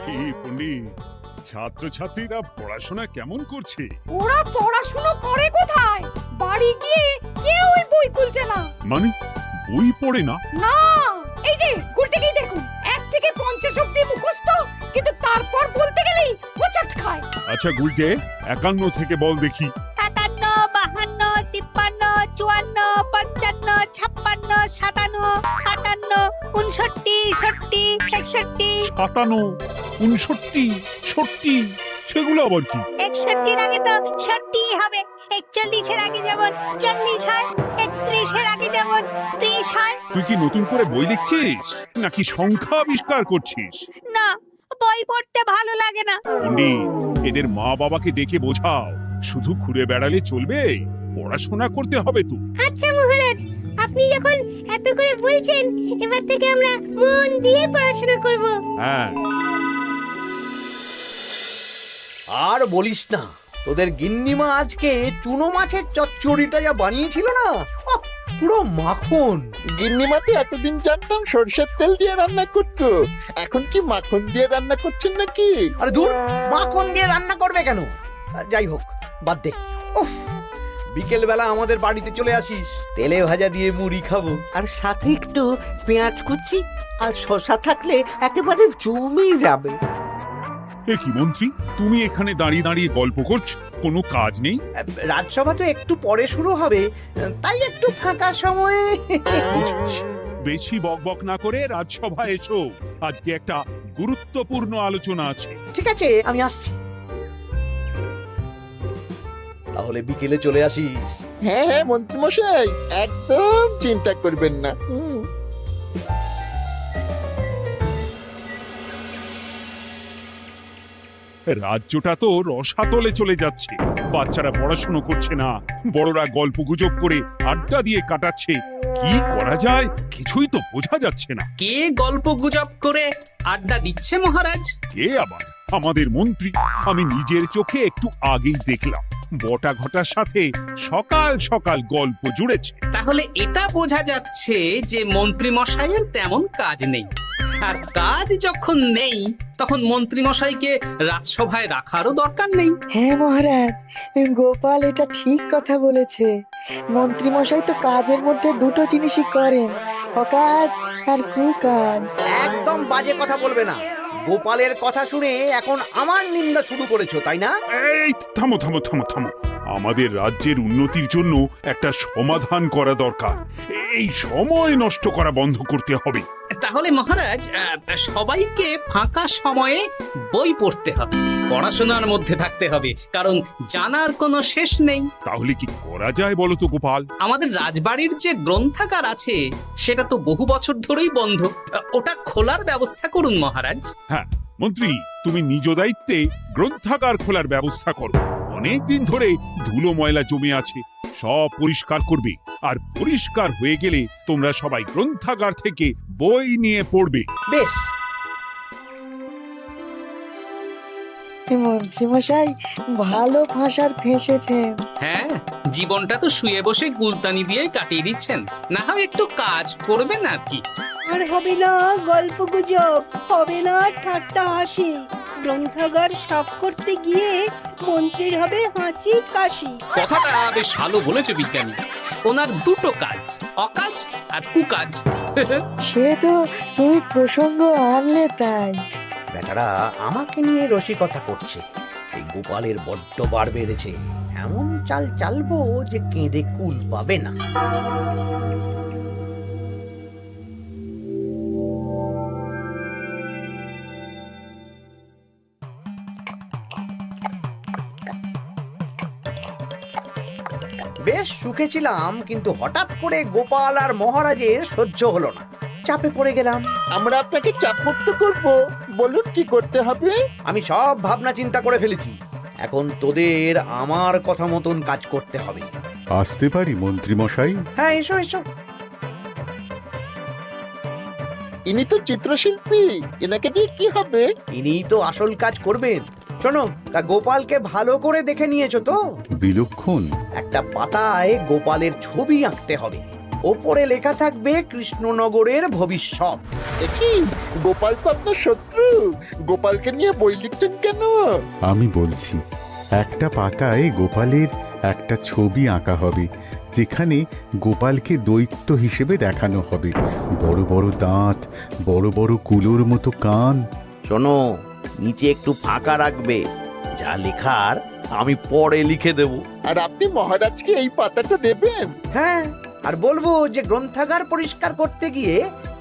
কি পণ্ডিত, ছাত্রছাত্রীরা পড়াশোনা কেমন করছে? ওরা পড়াশুনো করে কোথায়? বাড়ি গিয়ে কেউই বই খুলছে না। মানে বই পড়ে না? না, এই যে গুলটেকেই দেখুন, 1 থেকে 50 অবধি মুখস্থ, কিন্তু তারপর বলতে গেলেই হোঁচট খায়। আচ্ছা গুলটে, 51 থেকে বল দেখি। 51, 52, 53, 54, 55, 56, 57, 58, 59, 60, 61। 57, 59, 60, সেগুলো আবার কি? 61 আগে তো 60 হবে। 41 এর আগে যেমন 40 হয়, 31 এর আগে যেমন 30 হয়। তুই কি নতুন করে বই লিখছিস নাকি সংখ্যা আবিষ্কার করছিস? না, বই পড়তে ভালো লাগে না। পণ্ডিত, এদের মা বাবাকে ডেকে বোঝাও, শুধু ঘুরে বেড়ালে চলবে, পড়াশোনা করতে হবে তো। আচ্ছা মহারাজ, আপনি যখন এত করে বলছেন, এবার থেকে আমরা মন দিয়ে পড়াশোনা করব। হ্যাঁ, আর বলিস না, তোদের গিন্নিমা আজকে চুনো মাছের চচ্চড়িটা যা বানিয়েছিল না, আহ, পুরো মাখন। গিন্নিমাতে এতদিন জানতাম সরষের তেল দিয়ে রান্না করতো, এখন কি মাখন দিয়ে রান্না করছেন নাকি? আরে দূর, মাখন দিয়ে রান্না করবে কেন? যাই হোক, বাদ দে। উফ, বিকেল বেলা আমাদের বাড়িতে চলে আসিস, তেলে ভাজা দিয়ে মুড়ি খাবো। আর সাথে একটু পেঁয়াজ কুচি আর শসা থাকলে একেবারে জমে যাবে। এ কি মন্ত্রী, তুমি এখানে দাঁড়িয়ে দাঁড়িয়ে গল্প করছো, কোনো কাজ নেই? রাজসভা তো একটু পরে শুরু হবে, তাই একটু ফাঁকা সময়ে। বুঝেছি। বেশি বকবক না করে রাজসভায় এসো, আজকে একটা গুরুত্বপূর্ণ আলোচনা আছে। ঠিক আছে, আমি আসছি। তাহলে বিকেলে চলে আসিস। হ্যাঁ হ্যাঁ মন্ত্রী মশাই, একদম চিন্তা করবেন না। রাজ্যটা তো রসাতলে চলে যাচ্ছে, বাচ্চারা পড়াশুনো করছে না, বড়রা গল্প গুজব করে আড্ডা দিয়ে কাটাচ্ছে। কি করা যায় কিছুই তো বোঝা যাচ্ছে না। কে গল্প গুজব করে আড্ডা দিচ্ছে মহারাজ? কে আবার? আমাদের মন্ত্রী। আমি নিজের চোখে একটু আগেই দেখলাম, বটা ঘটার সাথে সকাল সকাল গল্প জুড়েছে। তাহলে এটা বোঝা যাচ্ছে যে মন্ত্রী মশাইয়ের তেমন কাজ নেই, আর কাজ যখন নেই তখন মন্ত্রী মশাইকে রাজসভায় রাখারও দরকার নেই। হ্যাঁ মহারাজ, গোপাল এটা ঠিক কথা বলেছে। মন্ত্রী মশাই তো কাজের মধ্যে দুটো জিনিসই করেন, অকাজ আর কুকাজ। একদম বাজে কথা বলবে না। গোপালের কথা শুনে এখন আমার নিন্দা শুরু করেছো, তাই না? এই থামো থামো থামো থামো, আমাদের রাজ্যের উন্নতির জন্য একটা সমাধান করা দরকার। এই সময় নষ্ট করা বন্ধ করতে হবে। তাহলে মহারাজ, সবাইকে ফাঁকা সময়ে বই পড়তে হবে, পড়াশোনার মধ্যে থাকতে হবে, কারণ জানার কোনো শেষ নেই। তাহলে কি করা যায় বলো তো গোপাল? আমাদের রাজবাড়ির যে গ্রন্থাগার আছে সেটা তো বহু বছর ধরেই বন্ধ, ওটা খোলার ব্যবস্থা করুন মহারাজ। হ্যাঁ মন্ত্রী, তুমি নিজ দায়িত্বে গ্রন্থাগার খোলার ব্যবস্থা করো। অনেক দিন ধরে ধুলো ময়লা জমে আছে, সব পরিষ্কার করবে, আর পরিষ্কার হয়ে গেলে তোমরা সবাই গ্রন্থাগার থেকে বই নিয়ে পড়বে। বেশ। মন্ত্রী মশাই ভালো ভাষার ফেঁসেছেন। হ্যাঁ, জীবনটা তো শুয়ে বসে গুলতানি দিয়ে কাটিয়ে দিচ্ছেন, না হয় একটু কাজ করবেন আর কি। আর হবে না গল্প গুজব, হবে না ঠাট্টা হাসি। গ্রন্থাগার সাফ করতে গিয়ে মন্ত্রীর হবে হাঁচি কাশি। কথাটা বেশ ভালো বলেছে বিজ্ঞানী। ওনার দুটো কাজ, অকাজ আর কুকাজ। সে তো তুমি প্রসঙ্গ আনলে তাই। বেটারা আমাকে নিয়ে রসিকতা করছে। এই গোপালের বড্ড বার বেড়েছে, এমন চাল চালবো যে কেঁদে কুল পাবে না। বেশ সুখে ছিলাম, কিন্তু হঠাৎ করে গোপাল আর মহারাজের সহ্য হলো না, চাপে পড়ে গেলাম। আমরা আপনাকে চাপমুক্ত করব, বলুন কি করতে হবে? আমি সব ভাবনা চিন্তা করে ফেলেছি, এখন তোদের আমার কথা মতন কাজ করতে হবে। আসতে পারি মন্ত্রী মশাই? হ্যাঁ, এসো এসো। ইনি তো চিত্রশিল্পী, এনাকে দিয়ে কি হবে? ইনিই তো আসল কাজ করবেন। শোনো, তা গোপালকে ভালো করে দেখে নিয়েছো তো? বিলক্ষণ। একটা পাতায় গোপালের ছবি আঁকতে হবে, ওপরে লেখা থাকবে কৃষ্ণনগরের ভবিষ্যৎ। এ কি, গোপাল তো আপনার শত্রু, গোপালকে নিয়ে বই লিখছেন কেন? আমি বলছি, একটা পাতায় গোপালের একটা ছবি আঁকা হবে, যেখানে গোপালকে দৈত্য হিসেবে দেখানো হবে। বড় বড় দাঁত, বড় বড় কুলোর মতো কান। শোনো, নিচে একটু ফাঁকা রাখবে, যা লেখার আমি পরে লিখে দেব। আর আপনি মহারাজকে এই পাতাটা দেবেন? হ্যাঁ, আর বলবো যে গ্রন্থাগার পরিষ্কার করতে গিয়ে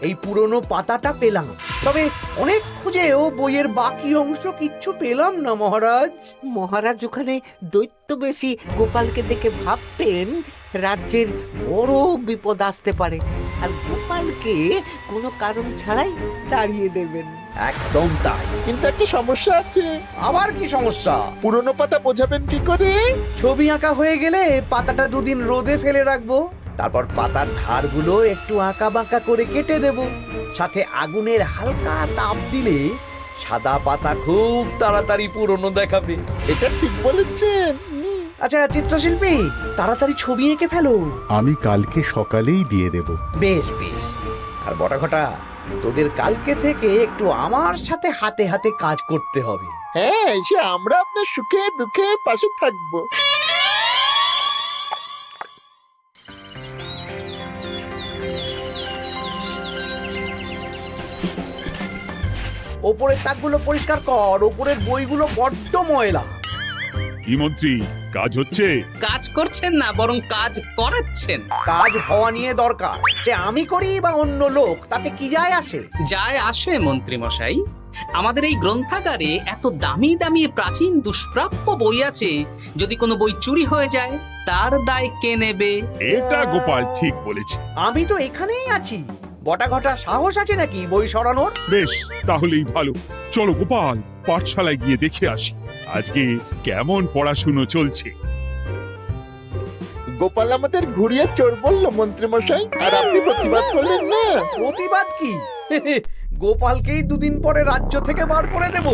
এই পুরনো পাতাটা পেলাম, তবে অনেক খুঁজেও বইয়ের বাকি অংশ কিচ্ছু পেলাম না মহারাজ। মহারাজ ওখানে দৈত্য বেশি গোপালকে দেখে ভাববেন রাজ্যের বড় বিপদ আসতে পারে, আর গোপালকে কোনো কারণ ছাড়াই তাড়িয়ে দেবেন। একদম তাই। কিন্তু একটা সমস্যা আছে। আবার কি সমস্যা? পুরনো পাতা বোঝাবেন কি করে? ছবি আঁকা হয়ে গেলে পাতাটা দুদিন রোদে ফেলে রাখবো, তারপর পাতার ধারগুলো একটু আঁকা বাঁকা করে কেটে দেব, সাথে আগুনের হালকা তাপ দিলে সাদা পাতা খুব তাড়াতাড়ি পুরনো দেখাবে। এটা ঠিক বলেছেন। আচ্ছা চিত্রশিল্পী, তাড়াতাড়ি ছবি এঁকে ফেলো। আমি কালকে সকালেই দিয়ে দেব। বেশ বেশ। আর বটা ঘটা, তোদের কালকে থেকে একটু আমার সাথে হাতে হাতে কাজ করতে হবে। হ্যাঁ, সে আমরা আপনার সুখে দুঃখে পাশে থাকবো। ওপরের তাকগুলো পরিষ্কার কর, ওপরের বইগুলো বড্ড ময়লা। কি মন্ত্রী, কাজ হচ্ছে? কাজ করছেন না, বরং কাজ করাচ্ছেন। কাজ হওয়া নিয়ে দরকার, সে আমি করি বা অন্য লোক, তাতে কি যায় আসে? যায় আসে মন্ত্রী মশাই। আমাদের এই গ্রন্থাগারে এত দামি দামি প্রাচীন দুষ্প্রাপ্য বই আছে, যদি কোনো বই চুরি হয়ে যায় তার দায় কে নেবে? এটা গোপাল ঠিক বলেছে। আমি তো এখানেই আছি, বটা ঘটা সাহস আছে নাকি বই সরানোর? বেশ, তাহলেই ভালো। চলো গোপাল, পাঠশালায় গিয়ে দেখে আসি আজকে কেমন পড়াশুনো চলছে। গোপাল আমাদের ঘুরিয়ে চোর বললো মন্ত্রী মশাই, আর আপনি প্রতিবাদ করলেন না। প্রতিবাদ কি? গোপালকেই দুদিন পরে রাজ্য থেকে বার করে দেব।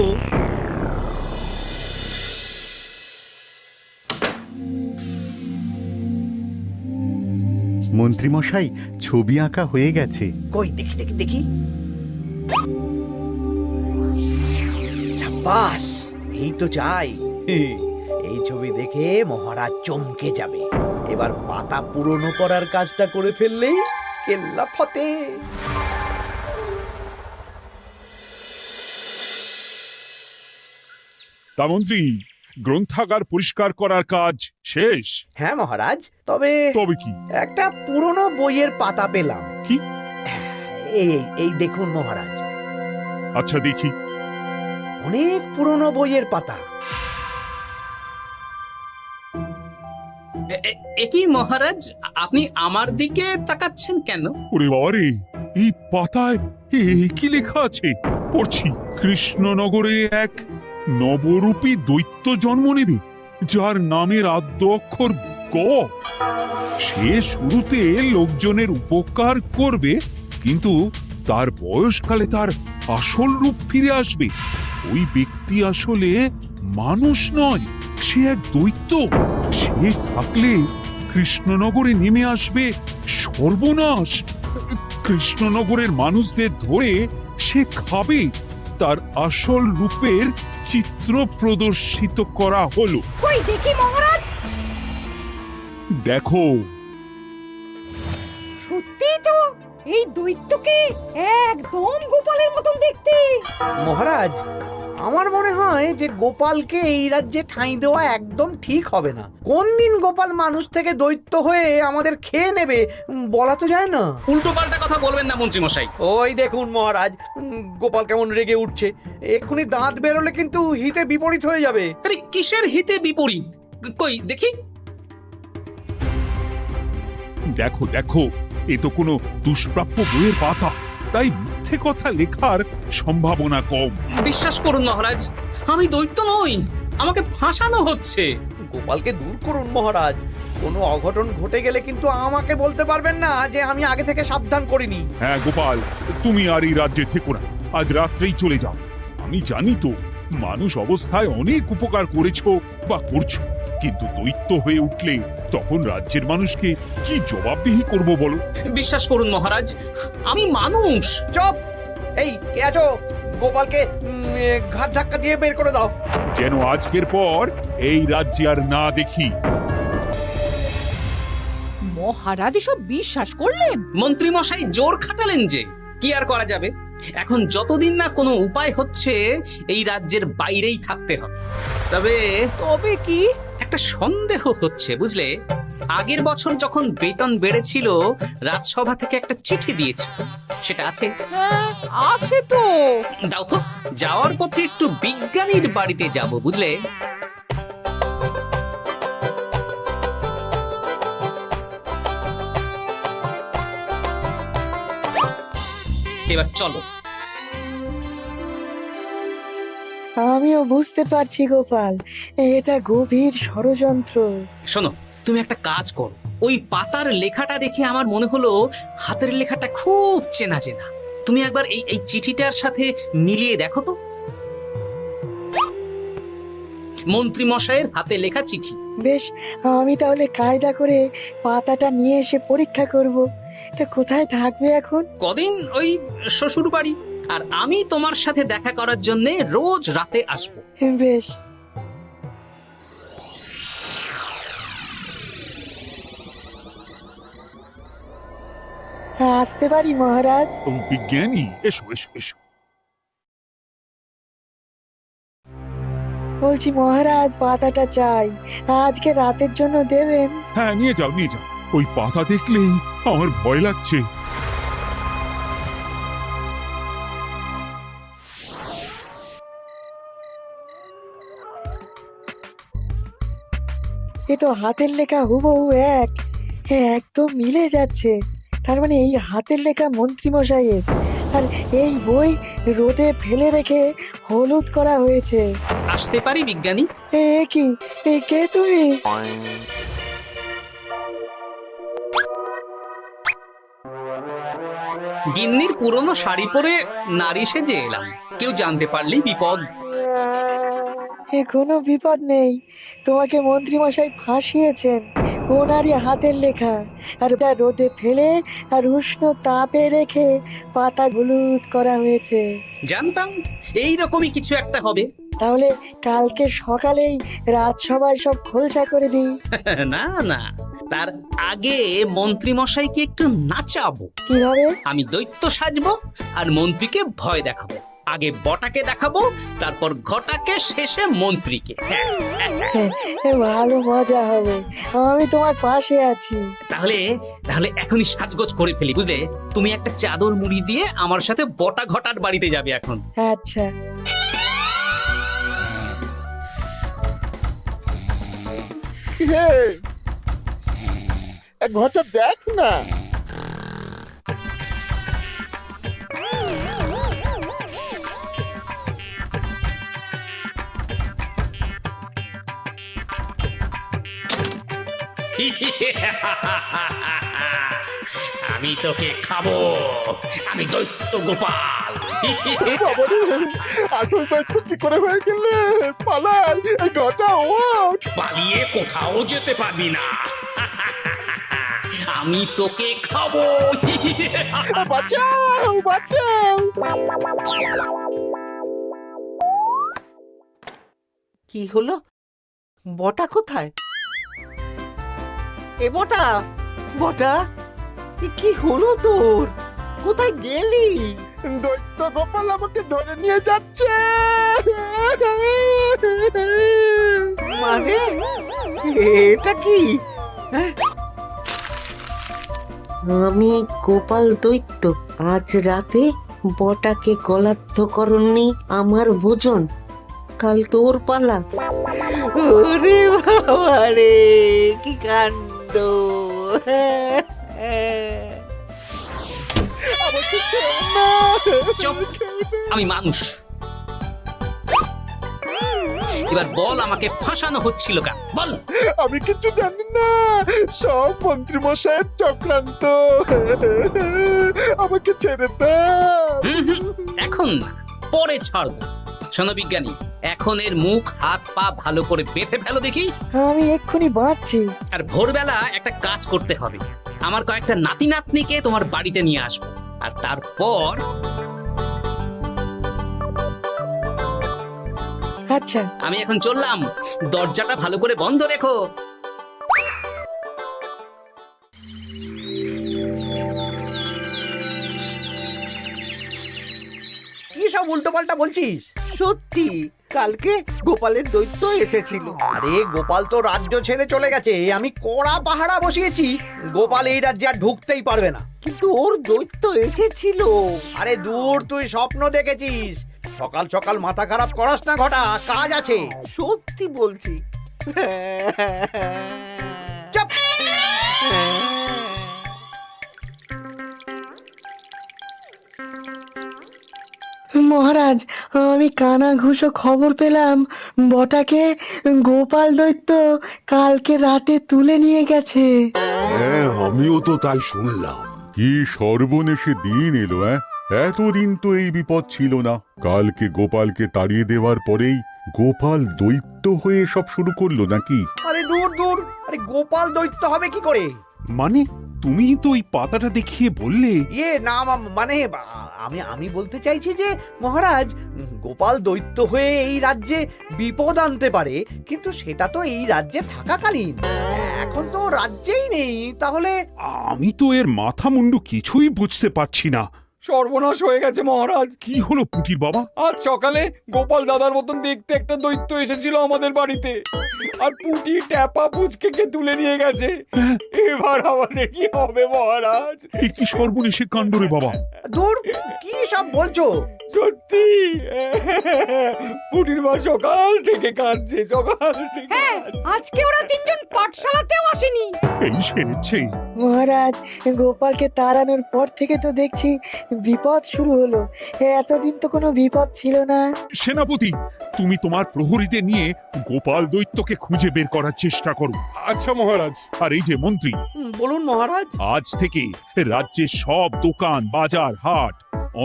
মন্ত্রীমশাই, ছবি আঁকা হয়ে গেছে। কই দেখি দেখি দেখি। সাব্বাস, এই তো চাই। এই ছবি দেখে মহারাজ চমকে যাবে। এবার পাতা পুরনো করার কাজটা করে ফেললেই কেল্লা ফতে। তা মন্ত্রী, গ্রন্থাগার পরিষ্কার করার কাজ শেষ? হ্যাঁ মহারাজ, তবে তবে কি? একটা পুরনো বইয়ের পাতা পেলাম। কি? এই এই দেখুন মহারাজ, আচ্ছা দেখি। অনেক পুরনো বইয়ের পাতা। একই মহারাজ, আপনি আমার দিকে তাকাচ্ছেন কেন? ওরে বাবারে, এই পাতায় কি লেখা আছে? পড়ছি, কৃষ্ণনগরে এক নবরূপী দৈত্য জন্ম নেবে, যার নামের আদ্য অক্ষর গ। সে শুরুতে লোকজনের উপকার করবে, কিন্তু তার বয়সকালে তার আসল রূপ ফিরে আসবে। ওই ব্যক্তি আসলে মানুষ নয়, সে এক দৈত্য। সে থাকলে কৃষ্ণনগরে নেমে আসবে সর্বনাশ। কৃষ্ণনগরের মানুষদের ধরে সে খাবে। তার আসল রূপের চিত্র প্রদর্শিত করা হলো। কই দেখি মহারাজ। দেখো, সত্যি তো, এই দৈত্যকে একদম গোপালের মতন দেখতে। মহারাজ, আমার মনে হয় যে গোপালকে এই রাজ্যে ঠাঁই দেওয়া একদম ঠিক হবে না। কোন দিন গোপাল মানুষ থেকে দৈত্য হয়ে আমাদের খেয়ে নেবে বলা তো যায় না। উল্টো পাল্টা কথা বলবেন না মন্ত্রী মশাই। ওই দেখুন মহারাজ, গোপাল কেমন রেগে উঠছে। এক্ষুনি দাঁত বেরোলে কিন্তু হিতে বিপরীত হয়ে যাবে। আরে কিসের হিতে বিপরীত? কই দেখি। দেখো দেখো, এ তো কোনো দুষ্প্রাপ্য বইয়ের পাতা, তাই মিথ্যে কথা লেখার সম্ভাবনা কম। বিশ্বাস করুন মহারাজ, আমি দৈত্য নই, আমাকে ফাঁসানো হচ্ছে। গোপালকে দূর করুন মহারাজ। কোনো অঘটন ঘটে গেলে কিন্তু আমাকে বলতে পারবেন না যে আমি আগে থেকে সাবধান করিনি। হ্যাঁ গোপাল, তুমি আর এই রাজ্যে থেকো না, আজ রাত্রেই চলে যাও। আমি জানি তো মানুষ অবস্থায় অনেক উপকার করেছো বা করছো, কিন্তু দৈত্য হয়ে উঠলে তখন রাজ্যের মানুষকে কি জবাবদিহি করব বলো? বিশ্বাস করুন মহারাজ, আমি মানুষ। চুপ! এই কে আছো? গোপালকে ঘাট ধাক্কা দিয়ে বের করে দাও। যেন আজকের পর এই রাজ্যে আর না দেখি। মহারাজ এসব বিশ্বাস করলেন? মন্ত্রী মশাই জোর খাটালেন যে, কি আর করা যাবে। এখন যতদিন না কোনো উপায় হচ্ছে, এই রাজ্যের বাইরেই থাকতে হবে। তবে কি? একটা সন্দেহ হচ্ছে বুঝলে। আগের বছর যখন বেতন বেড়েছিল, রাজসভা থেকে একটা চিঠি দিয়েছে, সেটা আছে? হ্যাঁ, আছে তো। দাও তো, যাওয়ার পথে একটু বিজ্ঞানীর বাড়িতে যাব বুঝলে। এবার চলো। আমিও বুঝতে পারছি গোপাল, এটা গভীর ষড়যন্ত্র। শোনো, তুমি একটা কাজ করো। ওই পাতার লেখাটা দেখে আমার মনে হলো হাতের লেখাটা খুব চেনা চেনা। তুমি একবার এই চিঠিটার সাথে মিলিয়ে দেখো তো। মন্ত্রী মশাইয়ের হাতে লেখা চিঠি। বেশ, আমি তাহলে কায়দা করে পাতাটা নিয়ে এসে পরীক্ষা করব। তা কোথায় থাকবে এখন? কদিন ওই শ্বশুর বাড়ি, আর আমি তোমার সাথে দেখা করার জন্য রোজ রাতে আসবো। বেশ। আসতে পারি মহারাজ? বিজ্ঞানী, এসো এসো এসো। বলছি মহারাজ, পাতাটা চাই, আজকে রাতের জন্য দেবেন? হ্যাঁ, নিয়ে যাও নিয়ে যাও। ওই পাতা দেখলেই আমার ভয় লাগছে। এ তো হাতের লেখা হুবহু এক। একদম মিলে যাচ্ছে। তার মানে এই হাতের লেখা মন্ত্রী মশাইয়ের, আর এই বই রোদে ফেলে রেখে হলুদ করা হয়েছে। আসতে পারি বিজ্ঞানী? এ কি, এ কে তুমি? গিন্নির পুরনো শাড়ি পরে নারী সেজে এলাম, কেউ জানতে পারলেই বিপদ। কোনো বিপদ নেই, তোমাকে মন্ত্রী মশাই ফাঁসিয়েছেন। ওনারই হাতের লেখা, আর ওটা রোদে ফেলে আর উষ্ণ তাপে রেখে পাতা হলুদ করা হয়েছে। জানতাম এইরকমই কিছু একটা হবে। তাহলে কালকে সকালেই রাজসভায় সব খোলসা করে দিই। না না, তার আগে মন্ত্রী মশাইকে একটু নাচাবো। কিভাবে? আমি দৈত্য সাজবো আর মন্ত্রীকে ভয় দেখাবো। আগে বটাকে দেখাবো, তারপর ঘটাকে, শেষে মন্ত্রীকে। ভালো মজা হবে, আমি তোমার পাশে আছি। তাহলে তাহলে এখনই সাজগোজ করে ফেলি বুঝলে। তুমি একটা চাদর মুড়ি দিয়ে আমার সাথে বটা ঘটার বাড়িতে যাবে এখন। আচ্ছা। হে, এক ঘটা দেখ না। আমি তোকে খাবো, আমি দৈত্য গোপাল। বাবারে, আসল দায়িত্ব কি করে হয়ে গেলে? পালাই, এই ঘটা ওঠ। পালিয়ে কোথাও যেতে পারবি না, আমি তোকে খাবো। বাঁচাও বাঁচাও। কি হলো? বটা কোথায়? এ বটা, বটা, এ কি হলো তোর? কোথায় গেলি? দৈত্য গোপাল আমাকে ধরে নিয়ে যাচ্ছে। মানে এটা কি? আমি গোপাল দৈত্য, আজ রাতে বটাকে গলার্ধকরণী আমার ভোজন, কাল তোর পালা। ওরে বাবা রে, কি কাণ্ড! আমাকে ছেড়ে না। চুপ, আমি মানুষ। এবার বল, আমাকে ফাঁসানো হচ্ছিল কেন? বল। আমি কিছু জানি না, সব মন্ত্রী মশাইয়ের চক্রান্ত। আমাকে ছেড়ে দাও। এখন না, পরে ছাড়বো। শোনো বিজ্ঞানী, এখন এর মুখ হাত পা ভালো করে বেঁধে ফেলো দেখি। আমি এক্ষুনি বাঁচছি। আর ভোরবেলা একটা কাজ করতে হবে, আমার কয়েকটা নাতি নাতনিকে তোমার বাড়িতে নিয়ে আসবো, আর তারপর আচ্ছা, আমি এখন চললাম, দরজাটা ভালো করে বন্ধ রেখো। কি সব উল্টোপাল্টা বলছিস? সত্যি কালকে গোপালের দৈত্য এসেছিল। আরে গোপাল তো রাজ্য ছেড়ে চলে গেছে, আমি কড়া পাহারা বসিয়েছি। গোপাল এই রাজ্যে আর ঢুকতেই পারবে না। কিন্তু ওর দৈত্য এসেছিল। আরে দূর, তুই স্বপ্ন দেখেছিস। সকাল সকাল মাথা খারাপ করাস না ঘটা, কাজ আছে। সত্যি বলছি। চুপ! মহারাজ, আমি কানা ঘুষো খবর পেলাম বটাকে গোপাল দৈত্য কালকে রাতে তুলে নিয়ে গেছে। হ্যাঁ, আমিও তো তাই শুনলাম। কি সর্বনেশে দিন এলো! এতদিন তো এই বিপদ ছিল না। কালকে গোপালকে তাড়িয়ে দেওয়ার পরেই গোপাল দৈত্য হয়ে সব শুরু করলো নাকি? আরে দূর দূর, আরে গোপাল দৈত্য হবে কি করে? মানে তুমি তো ওই পাতাটা দেখিয়ে বললে। না মানে আমি বলতে চাইছি যে মহারাজ, গোপাল দৈত্য হয়ে এই রাজ্যে বিপদ আনতে পারে, কিন্তু সেটা তো এই রাজ্যে থাকাকালীন। এখন তো রাজ্যেই নেই, তাহলে আমি তো এর মাথা মুন্ডু কিছুই বুঝতে পারছি না। সর্বনাশ হয়ে গেছে মহারাজ। কি হলো পুঁটির বাবা? আজ সকালে গোপাল দাদার মতন দেখতে একটা দৈত্য এসেছিল আমাদের বাড়িতে, আর পুটি ট্যাপা পুচকে তুলে নিয়ে গেছে। এবার আমাদের কি হবে মহারাজ? এ কি সর্বনেশে কাণ্ড রে বাবা! দূর, কি সব বলছো? সত্যি পুটির মা সকাল থেকে কাঁদছে, সকাল থেকে। হ্যাঁ, আজকে ওরা তিনজন পাঠশালাতেও আসেনি। এই সেরেছে। মহারাজ, গোপালকে তাড়ানোর পর থেকে তো দেখছি বিপদ শুরু হলো। এতদিন তো কোনো বিপদ ছিল না। সেনাপতি, তুমি তোমার প্রহরীদের নিয়ে গোপাল দৈত্যকে খুঁজে বের করার চেষ্টা করো। আচ্ছা মহারাজ। আর এই যে মন্ত্রী, বলুন মহারাজ। আজ থেকে রাজ্যের সব দোকান, বাজার, হাট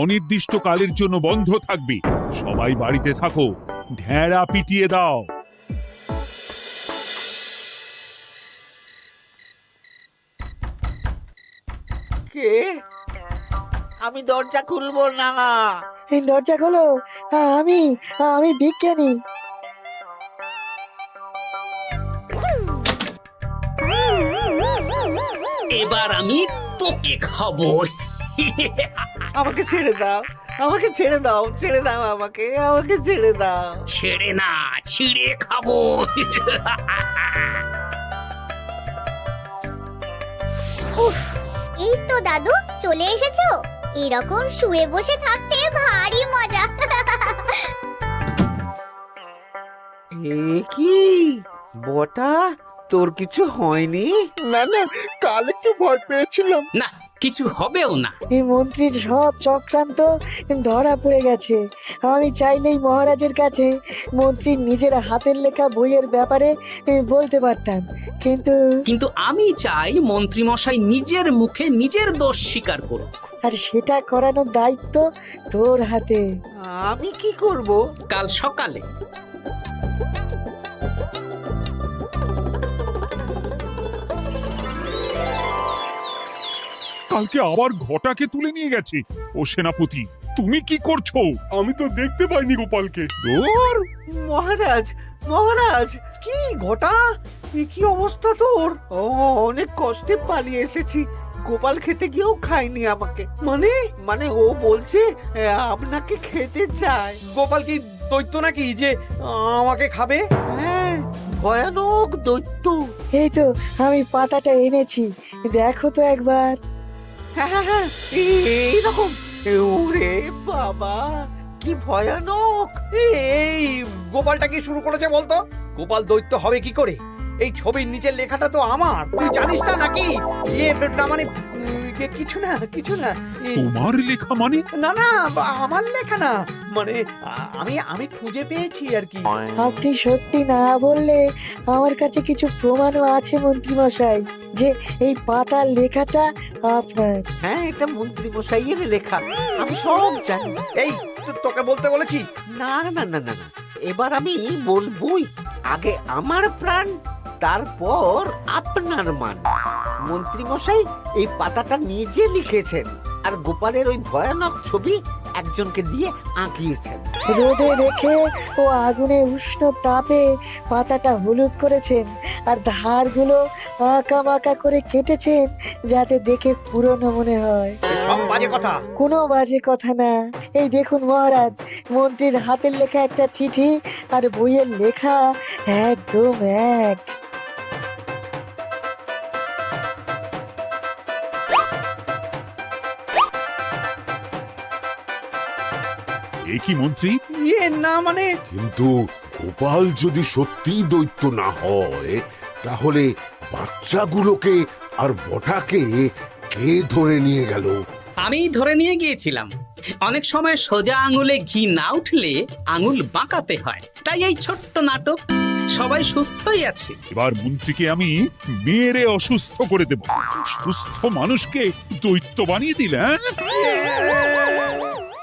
অনির্দিষ্ট কালের জন্য বন্ধ থাকবে। সবাই বাড়িতে থাকো, ঢেঁড়া পিটিয়ে দাও। কে? আমি দরজা খুলবো না। এই দরজা খোলো, আমি আমি বিজ্ঞানী। এবার আমি তোকে খাবো। আমাকে ছেড়ে দাও, আমাকে ছেড়ে দাও, ছেড়ে দাও, আমাকে আমাকে ছেড়ে দাও। ছেড়ে না, ছিঁড়ে খাবো। এই তো দাদু চলে এসেছো। এরকম শুয়ে বসে থাকতে ভারী মজা। এ কি বটা, তোর কিছু হয়নি? না না, কাল একটু ভয় পেয়েছিলাম। না, কিছু হবেও না। এই মন্ত্রীর সব চক্রান্ত ধরা পড়ে গেছে। আমি চাইলেই মহারাজের কাছে মন্ত্রীর নিজের হাতের লেখা বইয়ের ব্যাপারে বলতে পারতাম, কিন্তু আমি চাই মন্ত্রী মশাই নিজের মুখে নিজের দোষ স্বীকার করুক। আর সেটা করানোর দায়িত্ব তোর হাতে। আমি কি করব? কাল সকালে কালকে আবার ঘটাকে তুলে নিয়ে গেছে। ও সেনাপতি, তুমি কি করছো? আমি তো দেখতে পাইনি গোপালকে। দূর! মহারাজ, মহারাজ, কি ঘটা, কি অবস্থা তোর? ও অনেক কষ্টে পালিয়ে এসেছি। গোপাল খেতে গিয়েও খায়নি আমাকে। মানে মানে ও বলছে আপনাকে খেতে চায়। গোপাল কি দৈত্য নাকি যে আমাকে খাবে? হ্যাঁ, ভয়ানক দৈত্য। এই তো আমি পাতাটা এনেছি, দেখো তো একবার। হ্যাঁ হ্যাঁ হ্যাঁ, এইরকম। ওরে বাবা, কি ভয়ানক! এই গোপালটা কি শুরু করেছে বলতো? গোপাল দৈত্য হবে কি করে? এই ছবির নিচের লেখাটা তো আমার, তুই জানিস না নাকি? না মানে কিছু না, কিছু না। তোমার লেখা মানে? না না, আমার লেখা না, মানে আমি খুঁজে পেয়েছি আর কি। আপনি সত্যি না বললে আমার কাছে কিছু প্রমাণও আছে মন্ত্রী মশাই, যে এই পাতার লেখাটা আপনার। হ্যাঁ, এটা মন্ত্রী মশাইয়ের লেখা, আমি সব জানি। এই তোকে বলতে বলেছি। না না না না না, এবার আমি বলবই, আগে আমার প্রাণ, তারপর আপনার মান। মন্ত্রীমশাই এই পাতাটা নিজে লিখেছেন আর গোপালের ওই ভয়ানক ছবি একজনকে দিয়ে আঁকিয়েছেন। রোদে রেখে ও আগুনে উষ্ণ তাপে পাতাটা হলুদ করেছেন আর ধারগুলো আঁকা বাঁকা করে কেটেছেন যাতে দেখে পুরনো মনে হয়। সব বাজে কথা। কোনো বাজে কথা না। এই দেখুন মহারাজ, মন্ত্রীর হাতের লেখা একটা চিঠি আর বইয়ের লেখা একদম এক। এ কি মন্ত্রী? না মানে কিন্তু গোপাল যদি সত্যিই দৈত্য না হয়, তাহলে বাচ্চাগুলোকে আর বটাকে কে ধরে নিয়ে গেল? আমি ধরে নিয়ে গিয়েছিলাম। অনেক সময় সোজা আঙুলে ঘি না উঠলে আঙুল বাঁকাতে হয়, তাই এই ছোট্ট নাটক। সবাই সুস্থই আছে। এবার মন্ত্রীকে আমি মেরে অসুস্থ করে দেব। সুস্থ মানুষকে দৈত্য বানিয়ে দিলে, হ্যাঁ?